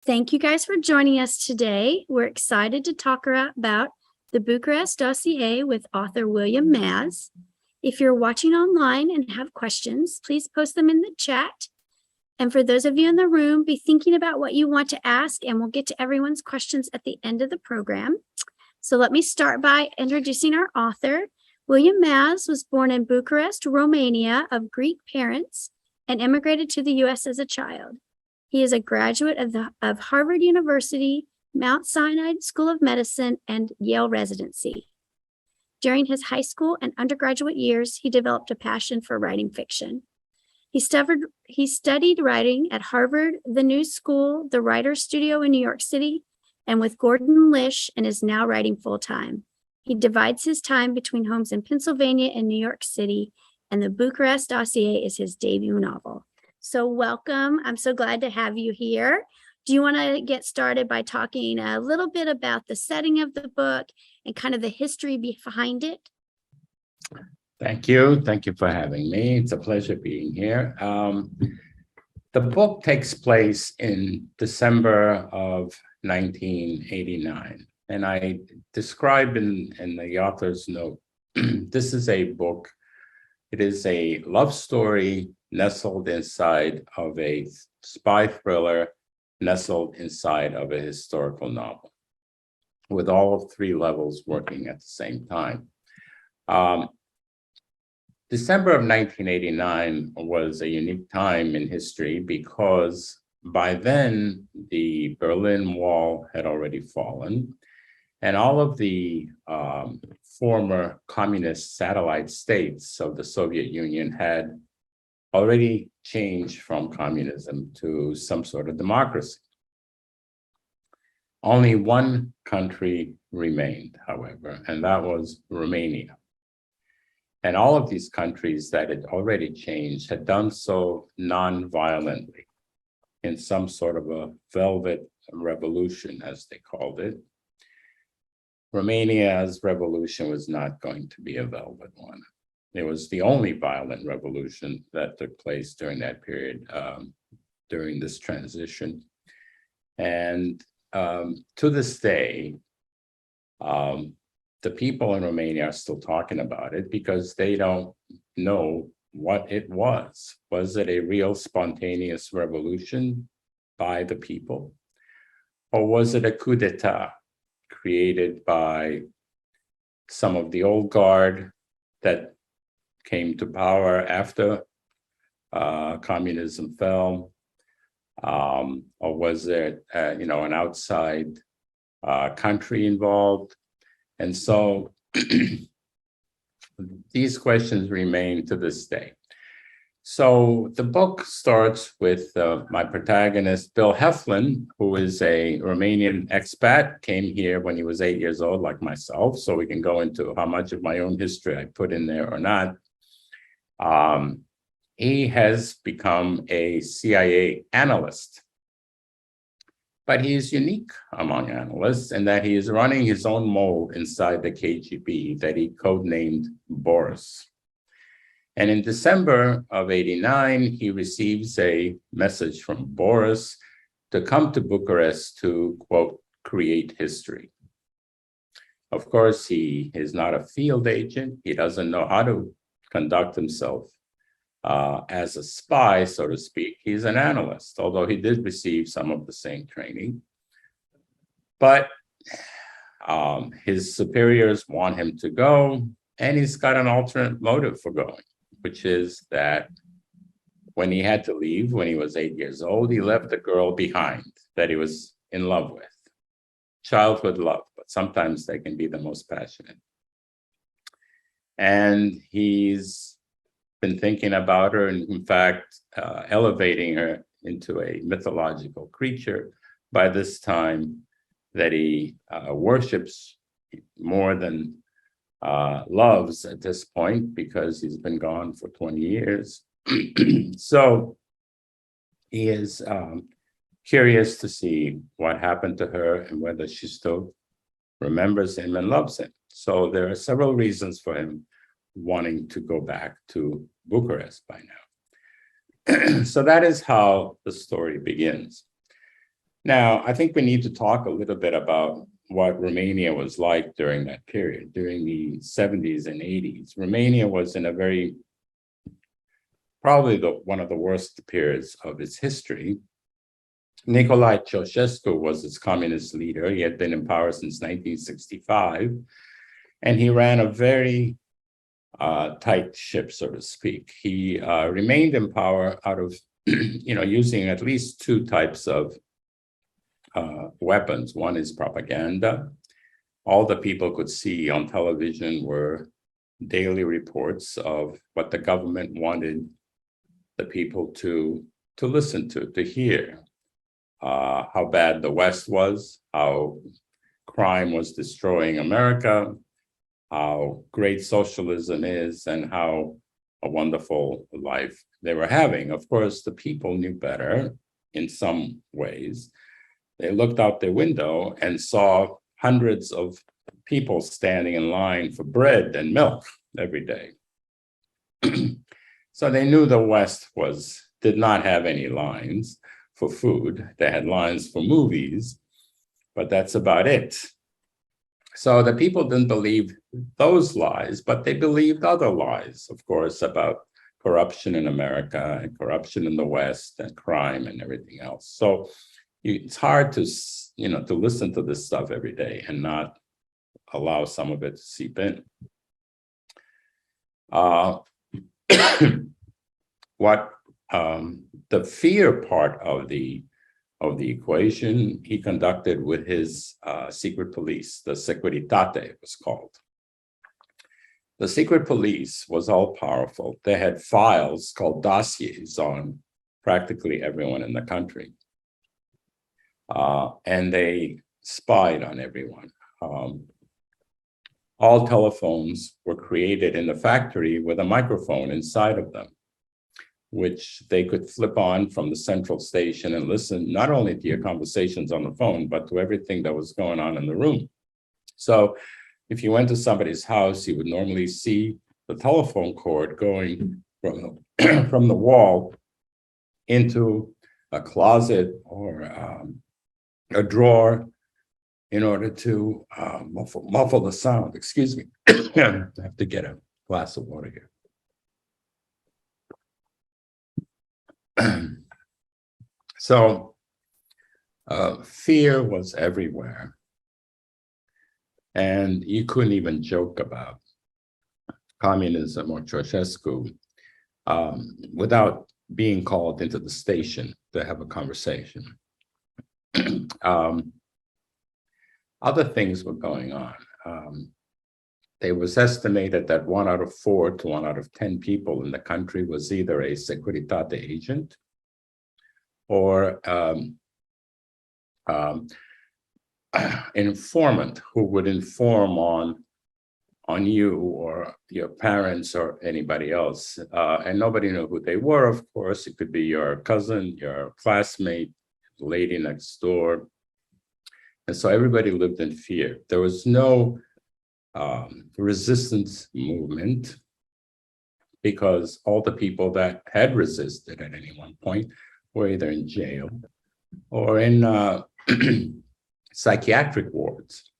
Thank you guys for joining us today. We're excited to talk about the Bucharest Dossier with author William Maz. If you're watching online and have questions, please post them in the chat. And for those of you in the room, be thinking about what you want to ask, and we'll get to everyone's questions at the end of the program. So let me start by introducing our author. William Maz was born in Bucharest, Romania, of Greek parents, and immigrated to the U.S. as a child. He is a graduate of Harvard University, Mount Sinai School of Medicine, and Yale residency. During his high school and undergraduate years, he developed a passion for writing fiction. He studied writing at Harvard, the New School, the Writers Studio in New York City, and with Gordon Lish, and is now writing full-time. He divides his time between homes in Pennsylvania and New York City, and the Bucharest Dossier is his debut novel. So welcome. I'm so glad to have you here. Do you want to get started by talking a little bit about the setting of the book and kind of the history behind it? Thank you. Thank you for having me. It's a pleasure being here. The book takes place in December of 1989, and I describe in the author's note, this is a book. It is a love story nestled inside of a spy thriller, nestled inside of a historical novel, with all three levels working at the same time. December of 1989 was a unique time in history because by then the Berlin Wall had already fallen, and all of the former communist satellite states of the Soviet Union had already changed from communism to some sort of democracy. Only one country remained, however, and that was Romania. And all of these countries that had already changed had done so non-violently in some sort of a velvet revolution, as they called it. Romania's revolution was not going to be a velvet one. It was the only violent revolution that took place during that period, during this transition. And to this day, the people in Romania are still talking about it because they don't know what it was. Was it a real spontaneous revolution by the people? Or was it a coup d'etat created by some of the old guard that came to power after communism fell? Or was there an outside country involved? And so these questions remain to this day. So the book starts with my protagonist, Bill Heflin, who is a Romanian expat, came here when he was 8 years old, like myself. So we can go into how much of my own history I put in there or not. He has become a CIA analyst. But he is unique among analysts in that he is running his own mole inside the KGB that he codenamed Boris. And in December of '89, he receives a message from Boris to come to Bucharest to, quote, create history. Of course, he is not a field agent. He doesn't know how to conduct himself as a spy, so to speak. He's an analyst, although he did receive some of the same training. But his superiors want him to go, and he's got an alternate motive for going, which is that when he had to leave, when he was 8 years old, he left a girl behind that he was in love with. Childhood love, but sometimes they can be the most passionate. And he's been thinking about her, and in fact, elevating her into a mythological creature by this time that he worships more than loves at this point, because he's been gone for 20 years. So he is curious to see what happened to her and whether she still remembers him and loves him. So there are several reasons for him wanting to go back to Bucharest by now. So that is how the story begins. Now, I think we need to talk a little bit about what Romania was like during that period, during the 70s and 80s. Romania was in a very, probably one of the worst periods of its history. Nicolae Ceausescu was its communist leader. He had been in power since 1965, and he ran a very tight ship, so to speak. He remained in power out of, using at least two types of weapons. One is propaganda. All the people could see on television were daily reports of what the government wanted the people to listen to hear. How bad the West was, how crime was destroying America, how great socialism is, and how a wonderful life they were having. Of course, the people knew better in some ways. They looked out their window and saw hundreds of people standing in line for bread and milk every day. So they knew the West did not have any lines for food. They had lines for movies, but that's about it. So the people didn't believe those lies, but they believed other lies, of course, about corruption in America and corruption in the West and crime and everything else. So it's hard to listen to this stuff every day and not allow some of it to seep in. The fear part of the equation, he conducted with his secret police, the Securitate it was called. The secret police was all powerful. They had files called dossiers on practically everyone in the country. And they spied on everyone. All telephones were created in the factory with a microphone inside of them, which they could flip on from the central station and listen not only to your conversations on the phone, but to everything that was going on in the room. So if you went to somebody's house, you would normally see the telephone cord going from the wall into a closet or a drawer in order to muffle the sound. Excuse me. I have to get a glass of water here. So fear was everywhere. And you couldn't even joke about communism or Ceausescu without being called into the station to have a conversation. Other things were going on. It was estimated that 1 out of 4 to 1 out of 10 people in the country was either a Securitate agent or an informant who would inform on you or your parents or anybody else. And nobody knew who they were, of course. It could be your cousin, your classmate, the lady next door. And so everybody lived in fear. There was no resistance movement because all the people that had resisted at any one point were either in jail or in psychiatric wards.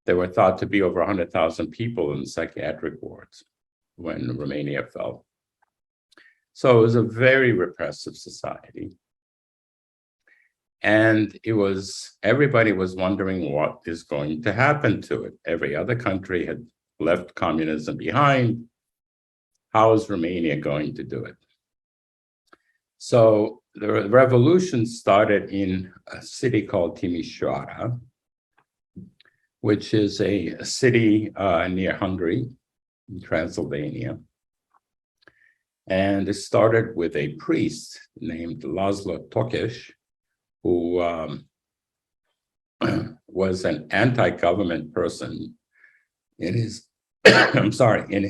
There were thought to be over 100,000 people in psychiatric wards when Romania fell. So it was a very repressive society. And everybody was wondering what is going to happen to it. Every other country had left communism behind. How is Romania going to do it? So the revolution started in a city called Timișoara, which is a city near Hungary, in Transylvania. And it started with a priest named Laszlo Tokes, who was an anti-government person in his, I'm sorry, in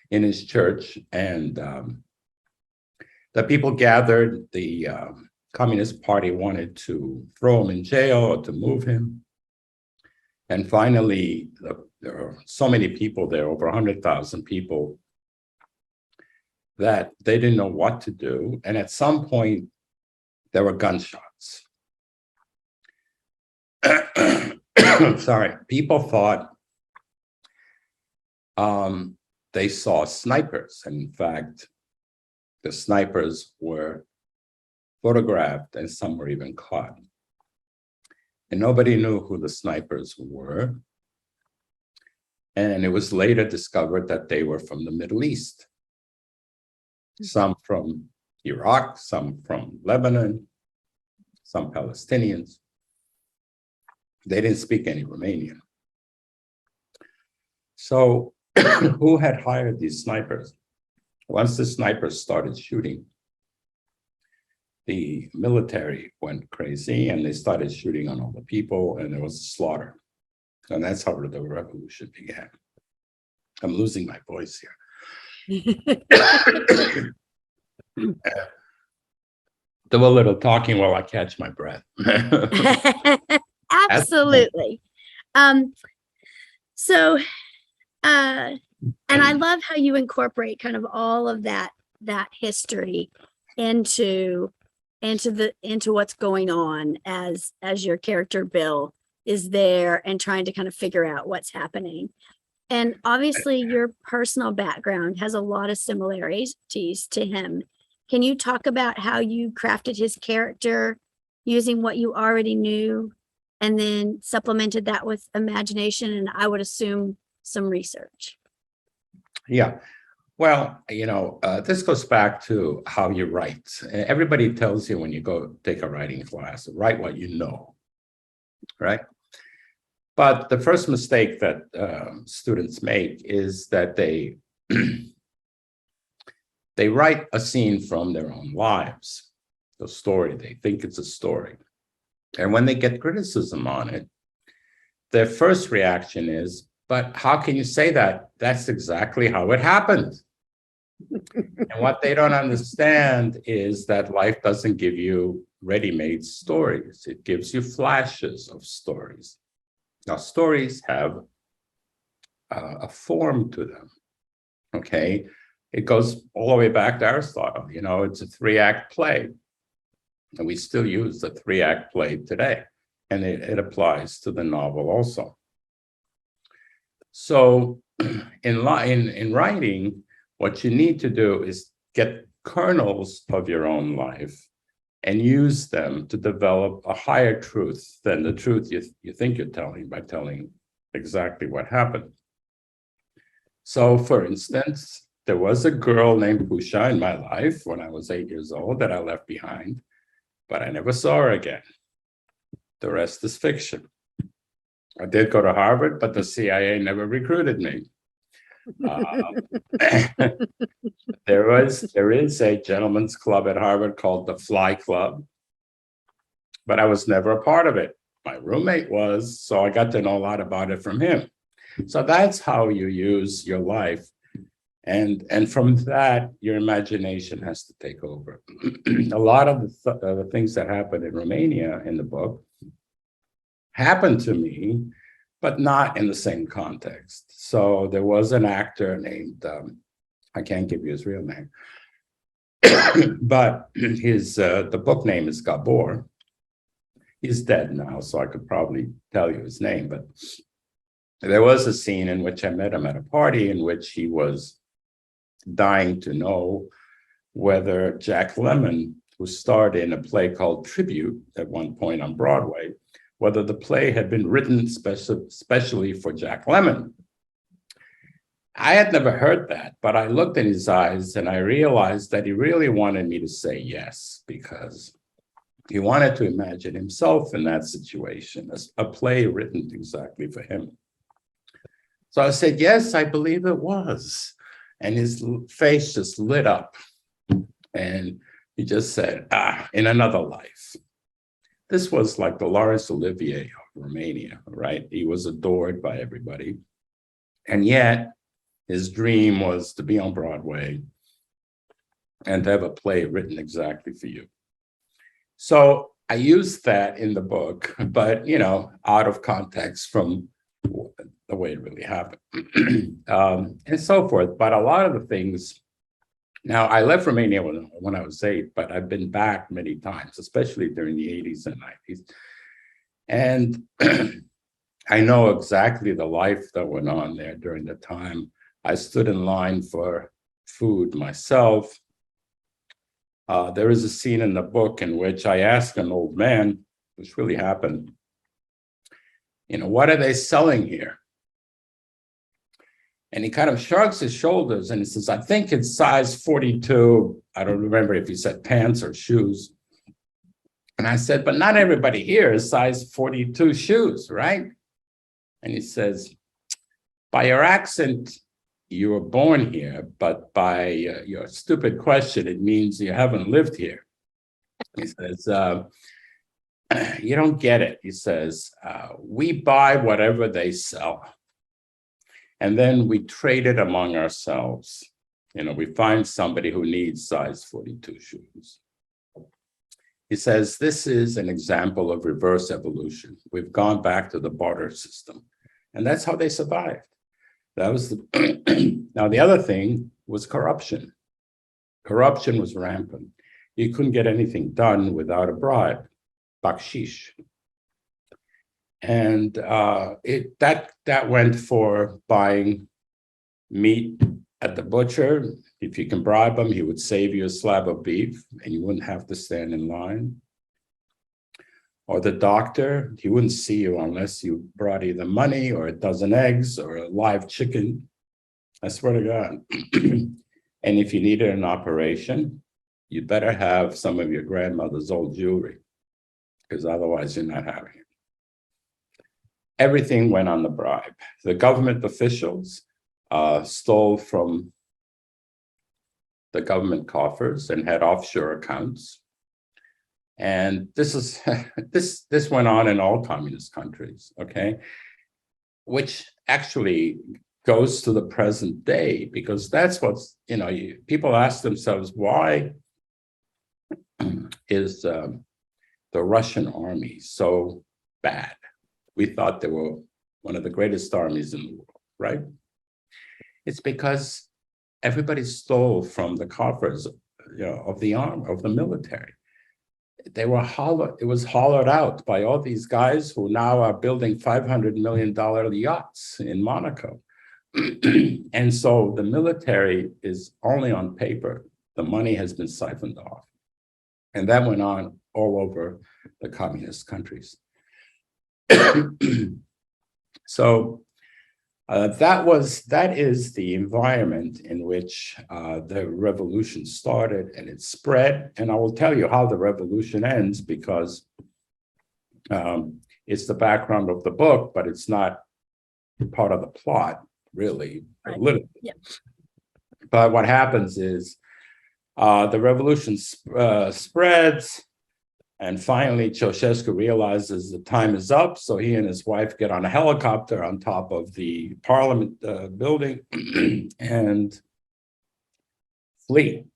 his church, and the people gathered. The Communist Party wanted to throw him in jail or to move him, and finally, there are so many people there, over 100,000 people, that they didn't know what to do. And at some point, there were gunshots. Sorry, people thought they saw snipers. And in fact, the snipers were photographed and some were even caught. And nobody knew who the snipers were. And it was later discovered that they were from the Middle East. Some from Iraq, some from Lebanon, some Palestinians. They didn't speak any Romanian. So who had hired these snipers? Once the snipers started shooting, the military went crazy and they started shooting on all the people and there was slaughter. And that's how the revolution began. I'm losing my voice here. Do a little talking while I catch my breath. Absolutely. And I love how you incorporate kind of all of that history into what's going on as your character Bill is there and trying to kind of figure out what's happening. And obviously your personal background has a lot of similarities to him. Can you talk about how you crafted his character using what you already knew and then supplemented that with imagination and I would assume some research? Yeah. Well, this goes back to how you write. Everybody tells you when you go take a writing class, write what you know, right? But the first mistake that students make is that they they write a scene from their own lives, the story. They think it's a story. And when they get criticism on it, their first reaction is, but how can you say that? That's exactly how it happened. And what they don't understand is that life doesn't give you ready-made stories. It gives you flashes of stories. Now, stories have a form to them, okay? It goes all the way back to Aristotle. It's a 3-act play. And we still use the 3-act play today. And it applies to the novel also. So in writing, what you need to do is get kernels of your own life and use them to develop a higher truth than the truth you think you're telling by telling exactly what happened. So for instance, there was a girl named Pusha in my life when I was 8 years old that I left behind, but I never saw her again. The rest is fiction. I did go to Harvard, but the CIA never recruited me. There is a gentleman's club at Harvard called the Fly Club, but I was never a part of it. My roommate was, so I got to know a lot about it from him. So that's how you use your life. And from that, your imagination has to take over. A lot of the things that happened in Romania in the book happened to me, but not in the same context. So there was an actor named, I can't give you his real name, but the book name is Gabor. He's dead now, so I could probably tell you his name, but there was a scene in which I met him at a party in which he was dying to know whether Jack Lemmon, who starred in a play called Tribute at one point on Broadway, whether the play had been written specially for Jack Lemmon. I had never heard that, but I looked in his eyes and I realized that he really wanted me to say yes, because he wanted to imagine himself in that situation, as a play written exactly for him. So I said, yes, I believe it was. And his face just lit up. And he just said, in another life. This was like the Laurence Olivier of Romania, right? He was adored by everybody. And yet his dream was to be on Broadway and to have a play written exactly for you. So I used that in the book, but, out of context from the way it really happened and so forth. But a lot of the things Now, I left Romania when I was 8, but I've been back many times, especially during the 80s and 90s. And I know exactly the life that went on there during the time. I stood in line for food myself. There is a scene in the book in which I ask an old man, which really happened, what are they selling here? And he kind of shrugs his shoulders and he says, I think it's size 42. I don't remember if he said pants or shoes. And I said, but not everybody here is size 42 shoes, right? And he says, by your accent, you were born here, but by your stupid question, it means you haven't lived here. He says, you don't get it. He says, we buy whatever they sell. And then we trade it among ourselves. We find somebody who needs size 42 shoes. He says, this is an example of reverse evolution. We've gone back to the barter system. And that's how they survived. That was now, the other thing was corruption. Corruption was rampant. You couldn't get anything done without a bribe, bakshish. And that went for buying meat at the butcher. If you can bribe him, he would save you a slab of beef and you wouldn't have to stand in line. Or the doctor, he wouldn't see you unless you brought either money or a dozen eggs or a live chicken. I swear to God. And if you needed an operation, you'd better have some of your grandmother's old jewelry, because otherwise you're not having it. Everything went on the bribe. The government officials stole from the government coffers and had offshore accounts. And this is this went on in all communist countries, okay? Which actually goes to the present day, because that's what's, people ask themselves, why is the Russian army so bad? We thought they were one of the greatest armies in the world, right? It's because everybody stole from the coffers, of the army, of the military. They were it was hollowed out by all these guys who now are building $500 million yachts in Monaco. And so the military is only on paper. The money has been siphoned off. And that went on all over the communist countries. So that is the environment in which the revolution started, and it spread. And I will tell you how the revolution ends, because it's the background of the book, but it's not part of the plot, really. Right. Yeah. But what happens is the revolution spreads. And finally, Ceausescu realizes the time is up. So he and his wife get on a helicopter on top of the parliament building and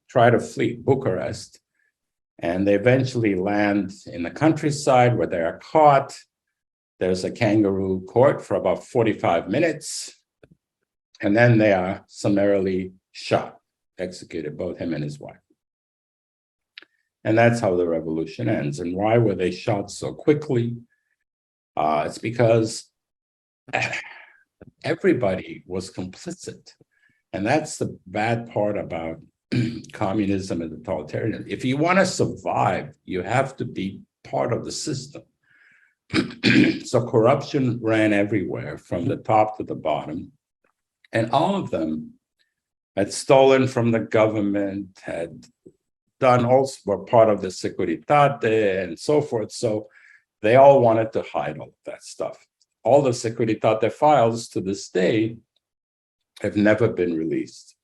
try to flee Bucharest. And they eventually land in the countryside where they are caught. There's a kangaroo court for about 45 minutes. And then they are summarily executed, both him and his wife. And that's how the revolution ends. And why were they shot so quickly? It's because everybody was complicit. And that's the bad part about communism and totalitarianism. If you want to survive, you have to be part of the system. So corruption ran everywhere, from the top to the bottom. And all of them had stolen from the government, had done also, were part of the Securitate and so forth. So they all wanted to hide all of that stuff. All the Securitate files to this day have never been released.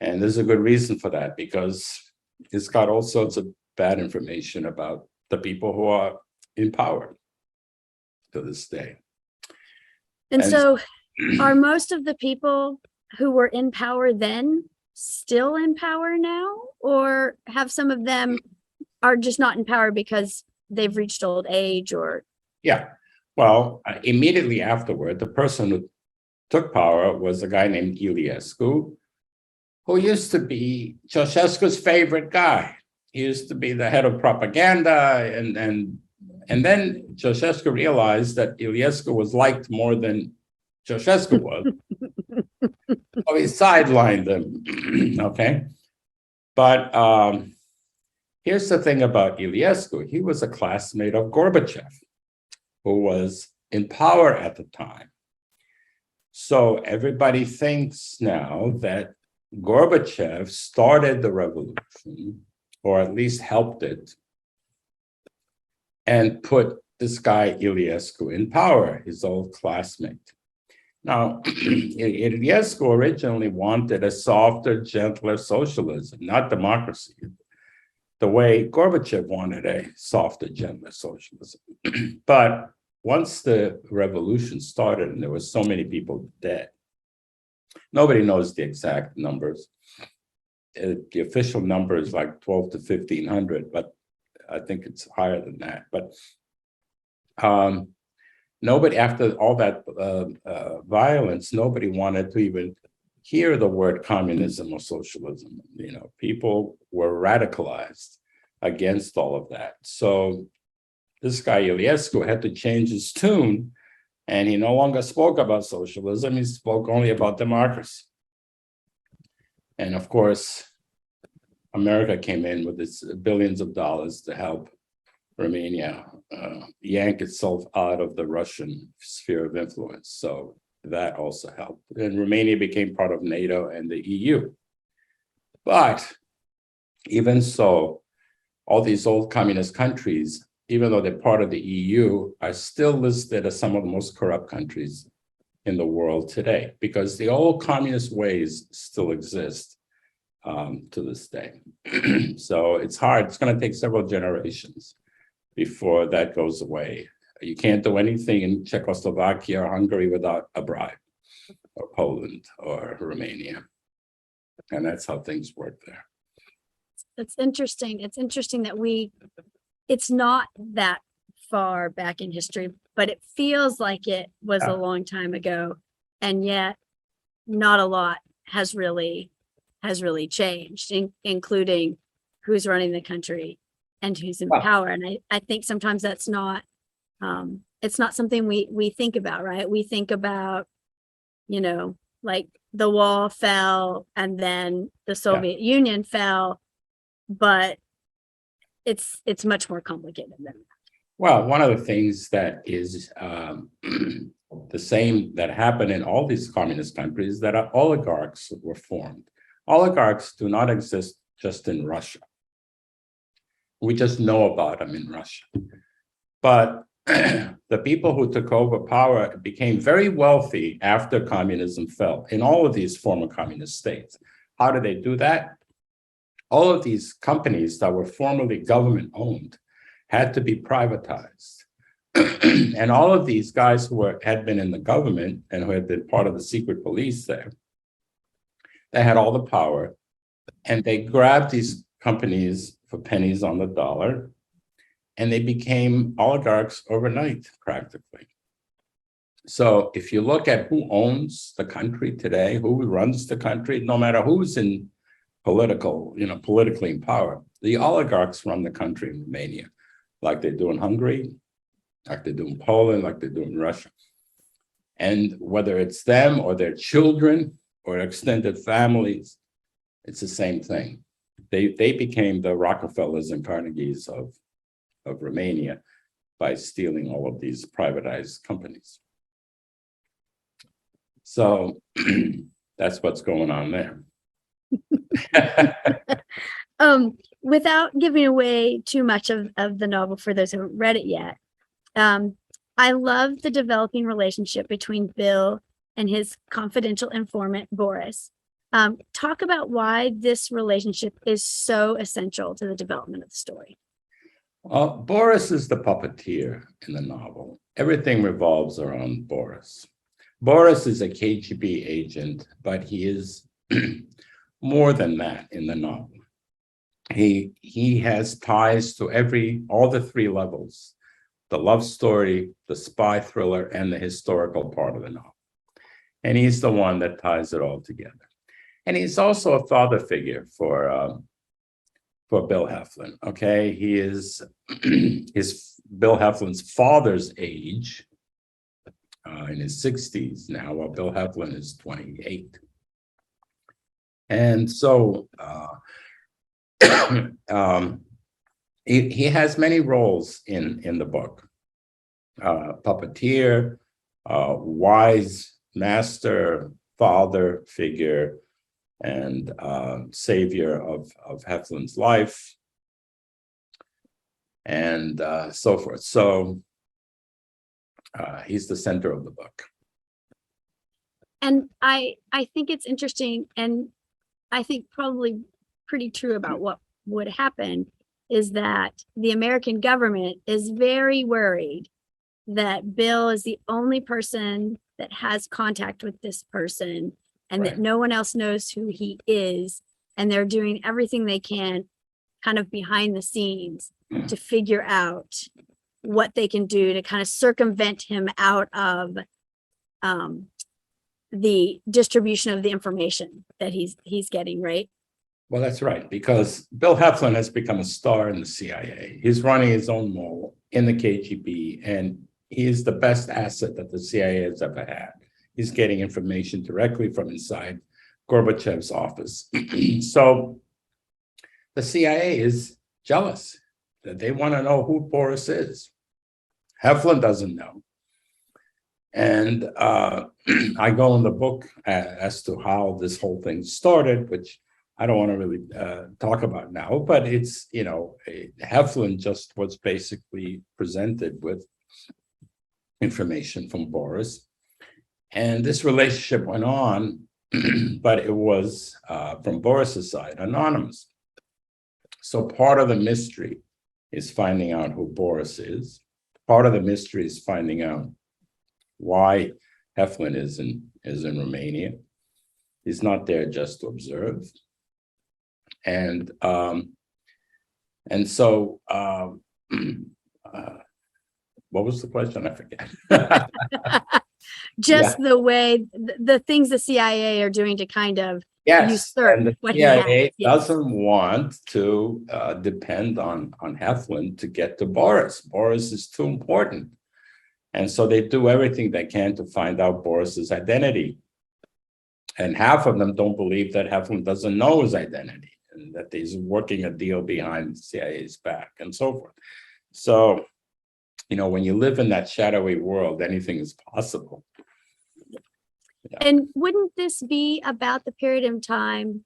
And there's a good reason for that, because it's got all sorts of bad information about the people who are in power to this day. And so are most of the people who were in power then still in power now, or have some of them are just not in power because they've reached old age? Or yeah, well, immediately afterward, the person who took power was a guy named Iliescu, who used to be Ceausescu's favorite guy. He used to be the head of propaganda, and then Ceausescu realized that Iliescu was liked more than Ceausescu was. So he sidelined him, okay? But here's the thing about Iliescu. He was a classmate of Gorbachev, who was in power at the time. So everybody thinks now that Gorbachev started the revolution, or at least helped it, and put this guy Iliescu in power, his old classmate. Now, Iliescu originally wanted a softer, gentler socialism, not democracy, the way Gorbachev wanted a softer, gentler socialism. But once the revolution started and there were so many people dead, nobody knows the exact numbers. The official number is like 12 to 1,500, but I think it's higher than that. But nobody, after all that violence, nobody wanted to even hear the word communism or socialism. You know, people were radicalized against all of that. So this guy Iliescu had to change his tune, and he no longer spoke about socialism. He spoke only about democracy. And of course, America came in with its billions of dollars to help Romania yank itself out of the Russian sphere of influence. So that also helped. And Romania became part of NATO and the EU. But even so, all these old communist countries, even though they're part of the EU, are still listed as some of the most corrupt countries in the world today, because the old communist ways still exist to this day. So it's hard. It's going to take several generations before that goes away. You can't do anything in Czechoslovakia or Hungary without a bribe, or Poland or Romania. And that's how things work there. That's interesting. It's interesting that it's not that far back in history, but it feels like it was a long time ago. And yet not a lot has really changed, including who's running the country and who's in power. And I think sometimes that's not, it's not something we think about, right? We think about, you know, like the wall fell and then the Soviet Union fell, but it's much more complicated than that. Well, one of the things that is the same that happened in all these communist countries, that oligarchs were formed. Oligarchs do not exist just in Russia. We just know about them in Russia. But the people who took over power became very wealthy after communism fell in all of these former communist states. How did they do that? All of these companies that were formerly government owned had to be privatized. And all of these guys who had been in the government and who had been part of the secret police there, they had all the power, and they grabbed these companies for pennies on the dollar, and they became oligarchs overnight, practically. So if you look at who owns the country today, who runs the country, no matter who's in politically in power, the oligarchs run the country in Romania, like they do in Hungary, like they do in Poland, like they do in Russia. And whether it's them or their children or extended families, it's the same thing. They became the Rockefellers and Carnegies of Romania by stealing all of these privatized companies. So that's what's going on there. Without giving away too much of the novel for those who haven't read it yet, I love the developing relationship between Bill and his confidential informant, Boris. Talk about why this relationship is so essential to the development of the story. Boris is the puppeteer in the novel. Everything revolves around Boris. Boris is a KGB agent, but he is more than that in the novel. He has ties to all the three levels: the love story, the spy thriller, and the historical part of the novel. And he's the one that ties it all together. And he's also a father figure for Bill Heflin. Okay, he is Bill Heflin's father's age, in his 60s now, while Bill Heflin is 28. And so he has many roles in the book. Puppeteer, wise master, father figure, and savior of Heflin's life, and so forth. So he's the center of the book. And I think it's interesting, and I think probably pretty true about what would happen, is that the American government is very worried that Bill is the only person that has contact with this person, and Right. that no one else knows who he is. And they're doing everything they can kind of behind the scenes to figure out what they can do to kind of circumvent him out of the distribution of the information that he's getting, right? Well, that's right, because Bill Heflin has become a star in the CIA. He's running his own mole in the KGB, and he is the best asset that the CIA has ever had. He's getting information directly from inside Gorbachev's office. So the CIA is jealous that they want to know who Boris is. Heflin doesn't know. And I go in the book as to how this whole thing started, which I don't want to really talk about now, but it's, Heflin just was basically presented with information from Boris. And this relationship went on, but it was, from Boris's side, anonymous. So part of the mystery is finding out who Boris is. Part of the mystery is finding out why Heflin is in Romania. He's not there just to observe. And so what was the question? I forget. Just the way the things the CIA are doing to kind of Yes, usurp and the what CIA he has. Yes. doesn't want to depend on Heflin to get to Boris. Boris is too important. And so they do everything they can to find out Boris's identity. And half of them don't believe that Heflin doesn't know his identity, and that he's working a deal behind the CIA's back, and so forth. So, when you live in that shadowy world, anything is possible. Yeah. And wouldn't this be about the period of time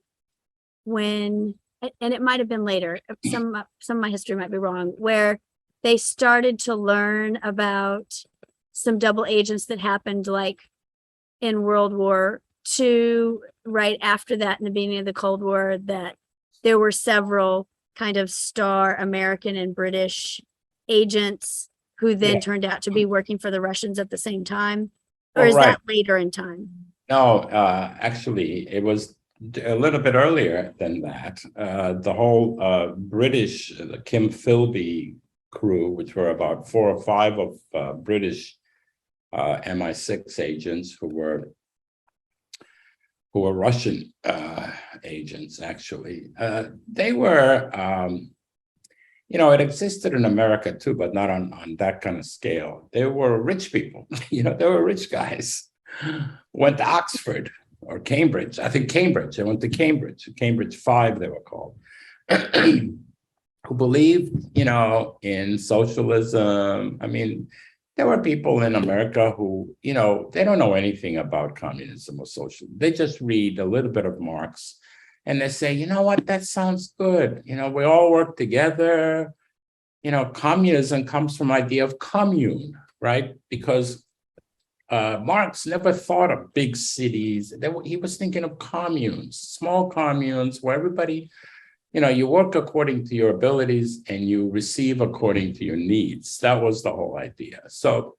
when, and it might have been later, some of my history might be wrong, where they started to learn about some double agents that happened like in World War II, right after that, in the beginning of the Cold War, that there were several kind of star American and British agents who then turned out to be working for the Russians at the same time? Or is that later in time? No, actually, it was a little bit earlier than that. The whole British, the Kim Philby crew, which were about 4 or 5 of British MI6 agents who were Russian agents, actually. They were, it existed in America too, but not on that kind of scale. They were rich people, they were rich guys. Went to Oxford or Cambridge. I think Cambridge. They went to Cambridge. Cambridge 5, they were called. Who believed, in socialism. I mean, there were people in America who, they don't know anything about communism or socialism. They just read a little bit of Marx and they say, you know what, that sounds good. We all work together. Communism comes from idea of commune, right? Because Marx never thought of big cities. He was thinking of communes, small communes where everybody, you work according to your abilities and you receive according to your needs. That was the whole idea. So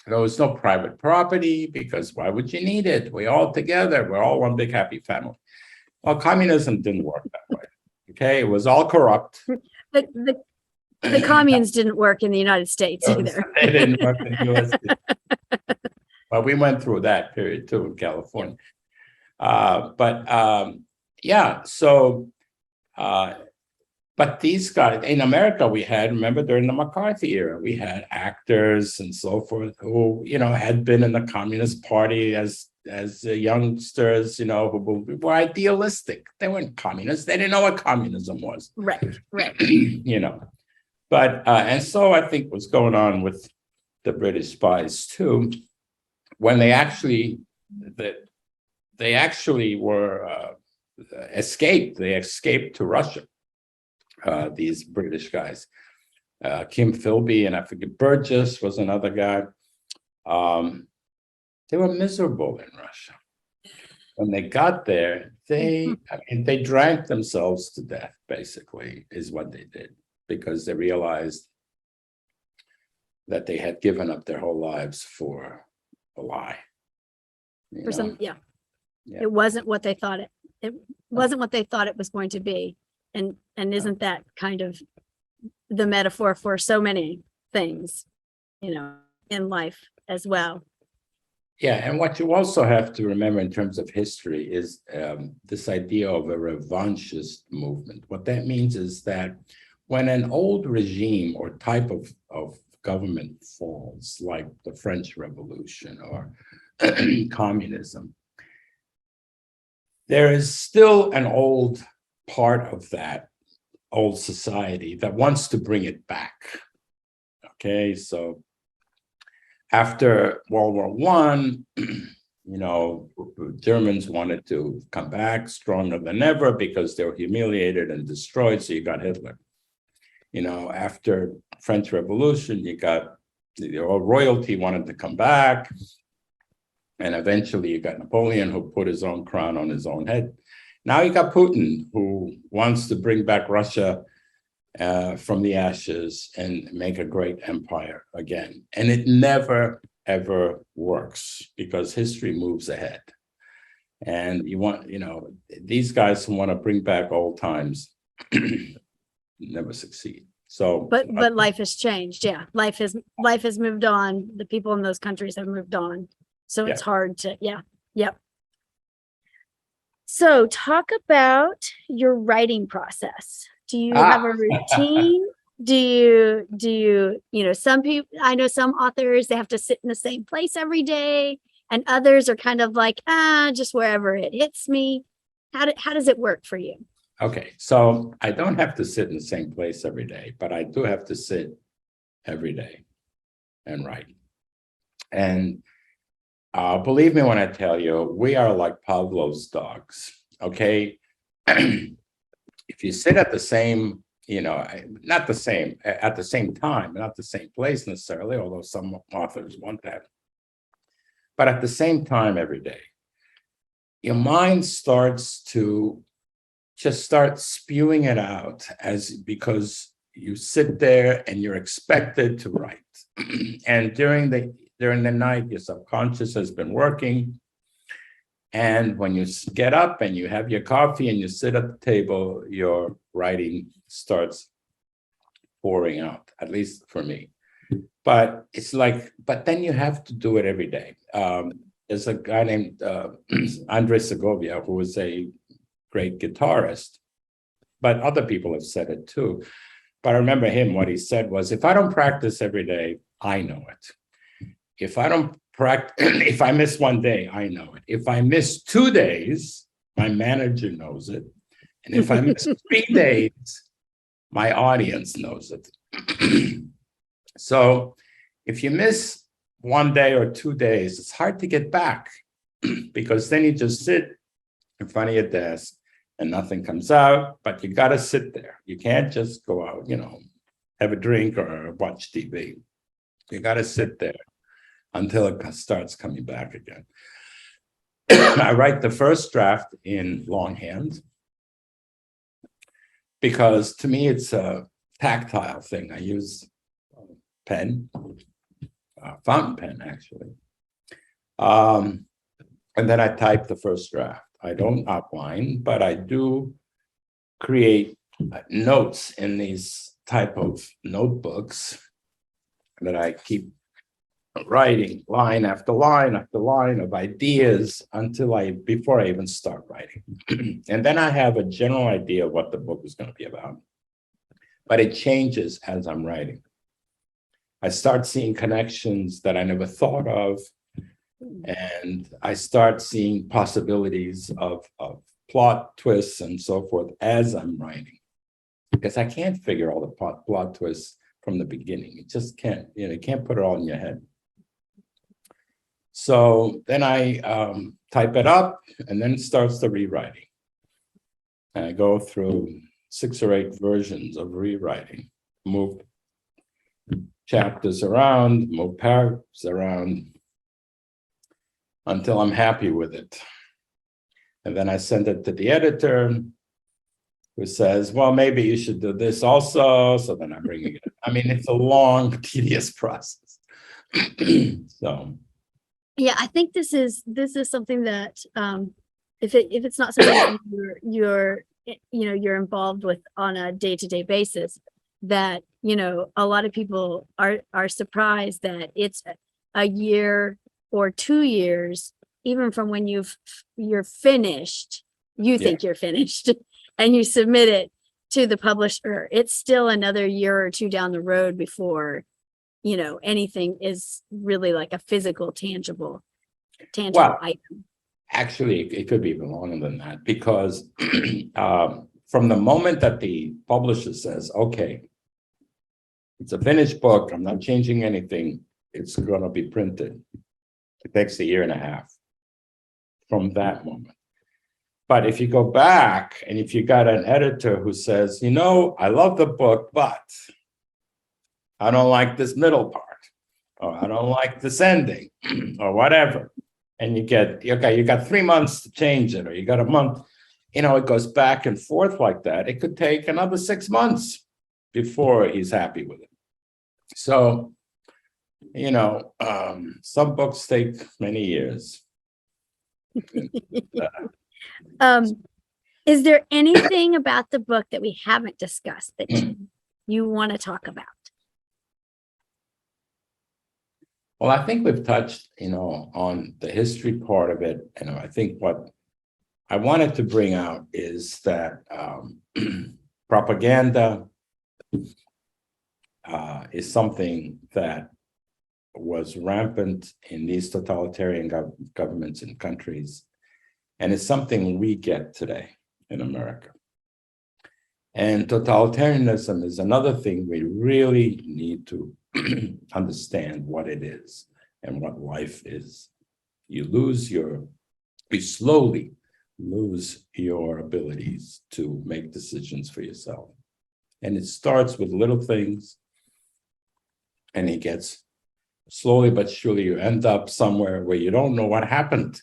there was no private property because why would you need it? We're all together. We're all one big happy family. Well, communism didn't work that way. Okay, it was all corrupt. The communes didn't work in the United States either. They didn't work in the US. Well, we went through that period too in California. Yeah, so but these guys in America, we had, remember, during the McCarthy era, we had actors and so forth who, had been in the Communist Party as youngsters, who were idealistic. They weren't communists. They didn't know what communism was. Right. But and so I think what's going on with the British spies too, when they actually were escaped. They escaped to Russia. These British guys, Kim Philby, and I forget, Burgess was another guy. They were miserable in Russia. When they got there, they drank themselves to death, basically, is what they did, because they realized that they had given up their whole lives for a lie. Yeah. It wasn't what they thought it wasn't what they thought it was going to be. And isn't that kind of the metaphor for so many things, in life as well? Yeah, and what you also have to remember in terms of history is this idea of a revanchist movement. What that means is that when an old regime or type of government falls, like the French Revolution or communism, there is still an old part of that old society that wants to bring it back. Okay, so after World War I, Germans wanted to come back stronger than ever because they were humiliated and destroyed. So you got Hitler. After French Revolution, you got the royalty wanted to come back. And eventually you got Napoleon, who put his own crown on his own head. Now you got Putin, who wants to bring back Russia from the ashes and make a great empire again. And it never, ever works because history moves ahead. And these guys who want to bring back old times never succeed. So, but life has changed. Yeah, life has moved on. The people in those countries have moved on. So it's hard to, yep. So talk about your writing process. Do you have a routine? Do you, some people, I know some authors, they have to sit in the same place every day, and others are kind of like, just wherever it hits me. How does it work for you? Okay, so I don't have to sit in the same place every day, but I do have to sit every day and write. And believe me when I tell you, we are like Pavlov's dogs, okay? If you sit at the same, not the same, at the same time, not the same place necessarily, although some authors want that, but at the same time every day, your mind starts to just start spewing it out because you sit there and you're expected to write. And during the night, your subconscious has been working. And when you get up and you have your coffee and you sit at the table, your writing starts pouring out, at least for me. But but then you have to do it every day. There's a guy named Andre Segovia, who was a great guitarist, but other people have said it too. But I remember him, what he said was, if I don't practice every day, I know it. If I don't practice, if I miss one day, I know it. If I miss 2 days, my manager knows it. And if I miss 3 days, my audience knows it. So if you miss 1 day or 2 days, it's hard to get back because then you just sit in front of your desk and nothing comes out, but you got to sit there. You can't just go out, have a drink or watch TV. You got to sit there until it starts coming back again. I write the first draft in longhand because to me it's a tactile thing. I use pen, fountain pen actually. And then I type the first draft. I don't outline, but I do create notes in these type of notebooks that I keep writing line after line after line of ideas before I even start writing. And then I have a general idea of what the book is going to be about, but it changes as I'm writing. I start seeing connections that I never thought of, and I start seeing possibilities of plot twists and so forth as I'm writing, because I can't figure all the plot twists from the beginning. You just can't, you can't put it all in your head. So then I type it up, and then it starts the rewriting. And I go through 6 or 8 versions of rewriting, move chapters around, move paragraphs around until I'm happy with it. And then I send it to the editor, who says, well, maybe you should do this also. So then I bring it. I mean, it's a long, tedious process. So. Yeah, I think this is something that if it's not something that you're involved with on a day-to-day basis, that a lot of people are surprised that it's a year or 2 years, even from when you're finished, think you're finished, and you submit it to the publisher. It's still another year or 2 down the road Well, before anything is really like a physical, tangible item. Actually, it could be even longer than that, because from the moment that the publisher says, okay, it's a finished book, I'm not changing anything, it's going to be printed, it takes 1.5 years from that moment. But if you go back and if you got an editor who says, I love the book, but I don't like this middle part, or I don't like this ending, or whatever. And you got 3 months to change it, or you got a month, it goes back and forth like that. It could take another 6 months before he's happy with it. So, some books take many years. Is there anything about the book that we haven't discussed that you want to talk about? Well, I think we've touched, on the history part of it. I think what I wanted to bring out is that propaganda is something that was rampant in these totalitarian governments and countries, and it's something we get today in America. And totalitarianism is another thing we really need to understand what it is and what life is. You slowly lose your abilities to make decisions for yourself. And it starts with little things, and it gets slowly but surely, you end up somewhere where you don't know what happened.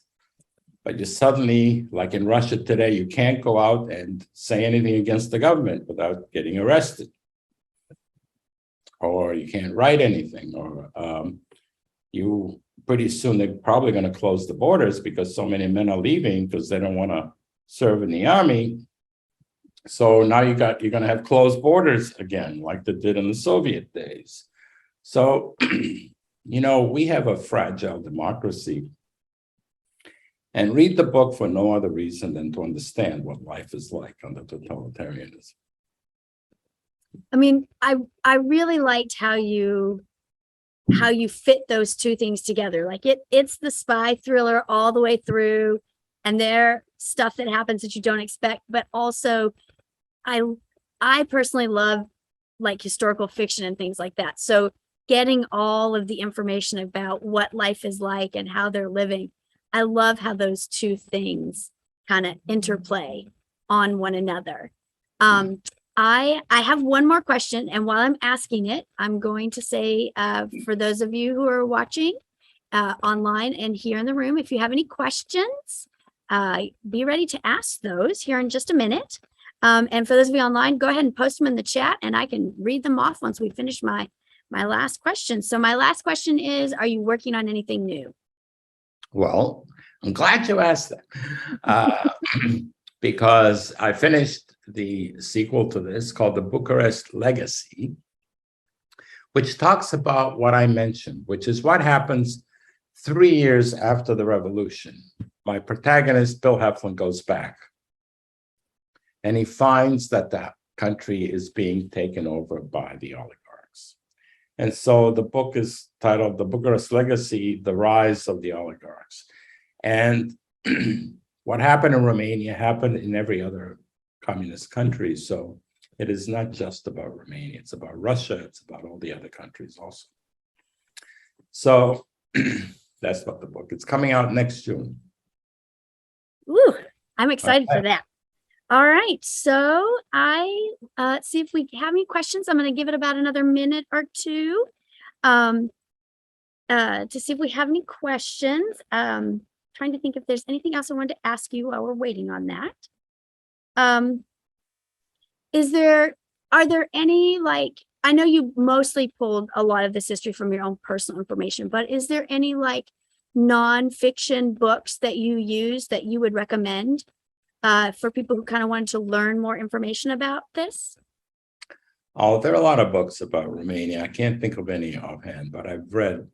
But you suddenly, like in Russia today, you can't go out and say anything against the government without getting arrested. Or you can't write anything, or pretty soon they're probably going to close the borders because so many men are leaving because they don't want to serve in the army. So now you're going to have closed borders again, like they did in the Soviet days. So, we have a fragile democracy. And read the book for no other reason than to understand what life is like under totalitarianism. I mean, I really liked how you fit those two things together. Like it's the spy thriller all the way through, and there's stuff that happens that you don't expect, but also I personally love like historical fiction and things like that. So getting all of the information about what life is like and how they're living, I love how those two things kind of interplay on one another. I have one more question, and while I'm asking it, I'm going to say for those of you who are watching online and here in the room, if you have any questions, be ready to ask those here in just a minute. And for those of you online, go ahead and post them in the chat, and I can read them off once we finish my last question. So my last question is, are you working on anything new? Well, I'm glad you asked that because I finished the sequel to this called The Bucharest Legacy, which talks about what I mentioned, which is what happens 3 years after the revolution. My protagonist, Bill Heflin, goes back and he finds that the country is being taken over by the oligarchs. And so the book is titled The Bucharest Legacy, The Rise of the Oligarchs. And what happened in Romania happened in every other communist country. So it is not just about Romania, it's about Russia, it's about all the other countries also. So that's what the book, it's coming out next June. Ooh, I'm excited Okay. for that. All right, so let's see if we have any questions. I'm going to give it about another minute or two to see if we have any questions. Trying to think if there's anything else I wanted to ask you while we're waiting on that. Are there any, like, I know you mostly pulled a lot of this history from your own personal information, but is there any like nonfiction books that you use that you would recommend for people who kind of wanted to learn more information about this? Oh, there are a lot of books about Romania. I can't think of any offhand, but I've read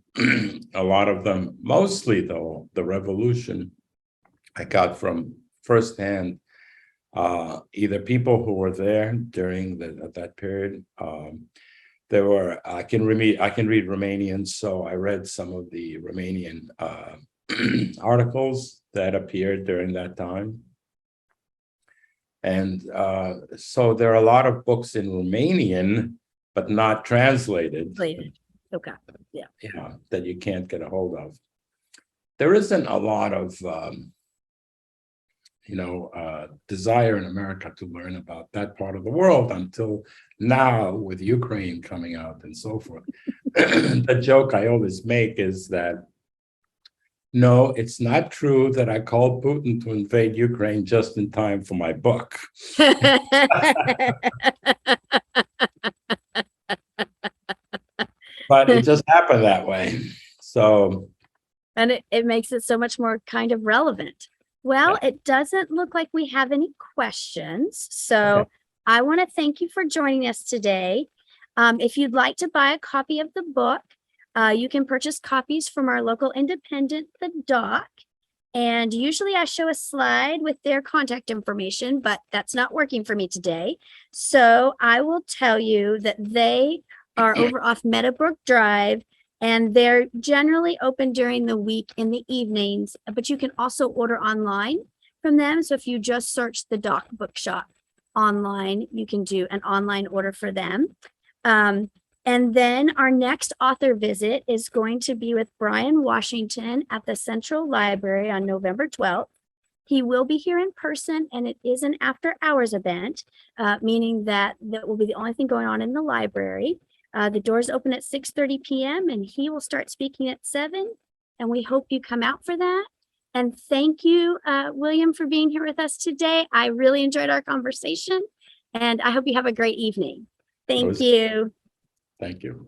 a lot of them. Mostly, though, the revolution I got from firsthand, either people who were there during that period. There were I can read Romanian, so I read some of the Romanian articles that appeared during that time. And so there are a lot of books in Romanian, but not translated. Okay. Yeah. That you can't get a hold of. There isn't a lot of desire in America to learn about that part of the world until now, with Ukraine coming out and so forth. The joke I always make is that no, it's not true that I called Putin to invade Ukraine just in time for my book. But it just happened that way. So. And it makes it so much more kind of relevant. Well, Yeah. It doesn't look like we have any questions. So Okay. I want to thank you for joining us today. If you'd like to buy a copy of the book, you can purchase copies from our local independent, The Dock. And usually I show a slide with their contact information, but that's not working for me today. So I will tell you that they are over off Meadowbrook Drive, and they're generally open during the week in the evenings, but you can also order online from them. So if you just search The Dock Bookshop online, you can do an online order for them. And then our next author visit is going to be with Brian Washington at the Central Library on November 12th. He will be here in person, and it is an after-hours event, meaning that will be the only thing going on in the library. The doors open at 6:30 p.m. and he will start speaking at 7. And we hope you come out for that. And thank you, William, for being here with us today. I really enjoyed our conversation, and I hope you have a great evening. Thank you. Thank you.